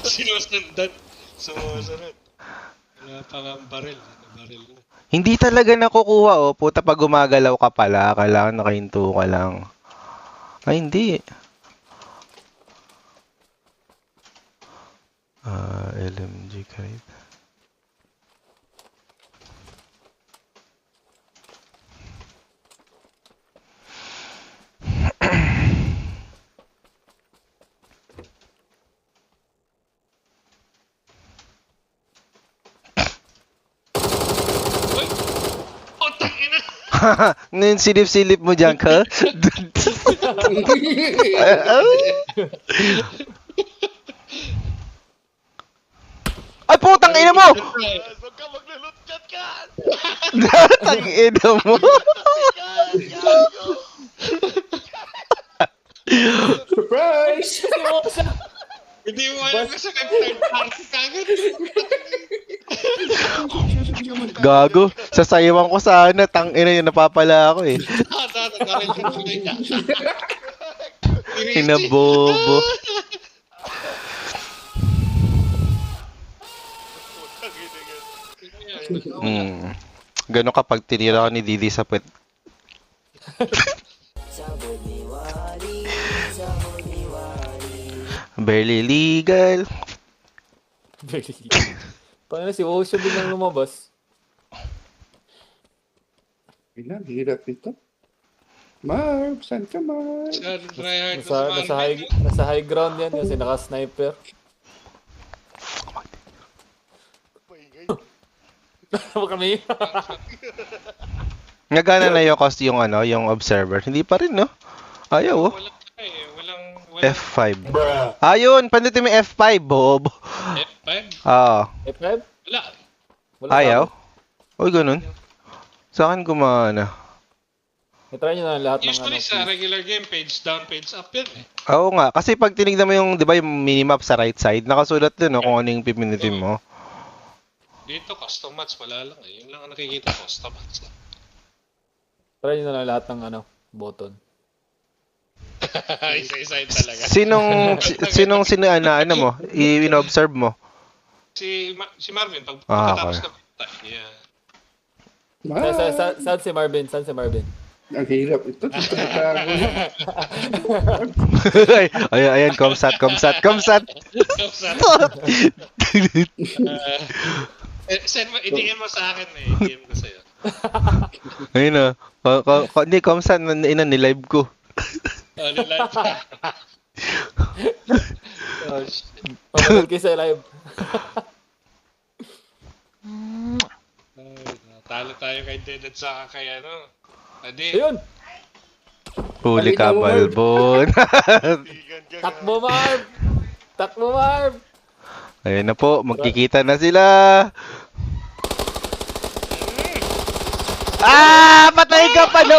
Sinusundan. Sumusunod. Wala pa nga ang baril. Baril na. Hindi talaga nakukuha, oh. Puta, pag gumagalaw ka pala, kailangan nakahinto ka lang. Ay, hindi. LMG kahit. Uy! Putang ina! Ngayon silip-silip mo dyan ka? Ay, putang ina mo! Huwag ka maglulutkat ka! Tang ina mo! Surprise! Hindi mo alam na sa third party kagad. Gago, sasayawan ko sana. Tang ina yun, napapala ako eh. Tatangarin ka tuloy ka. Hinabobo. Gano'n kapag tinira ka ni Didi sa pet. Barely legal. Paano si Osho biglang lumabas? Ilan, hirap ito. Marv, saan ka, Marv? Sir, tryhard na Nasa high ground yan kasi naka-sniper. Huwag kami. Nagana na yung cost yung ano, yung observer. Hindi pa rin, no? Ayaw, oh. Walang walang F5. Ayun, pandutin mo yung F5, bobo. F5? Oo. F5? Wala. Wala Ayaw? Uy, ganun. Sa akin gumana. I-try nyo na lahat ng Usually sa regular game, page down, page up yan eh. Oo nga, kasi pag tinignan mo yung, di ba, yung minimap sa right side, nakasulat dun, no, kung ano yung pipindutin mo. Dito, custom match, wala lang eh. Yun lang ang nakikita, custom match. Try nyo na lahat ng button. Isa-isa yun talaga. Sinong ano mo, in-observe mo? Si Marvin, okay. pagkatapos na punta. Yeah. Marv! Saan si Marvin? Saan si Marvin? Ang hirap ito. Dito natago na. Ayan, comsat. Send mo, i-DM mo sa akin eh. I-DM ko sa'yo. Ayun na. Hindi, comsat, nilive ko. Live. Oh, shit. Pagod kayo sa live. Talo tayo kay Dead at saka kay ano. Adi. Ayun! Huli ka, Balbon. Takbo, Marv! Takbo, Marv! Ayun na po, magkikita na sila. Patay ka pa na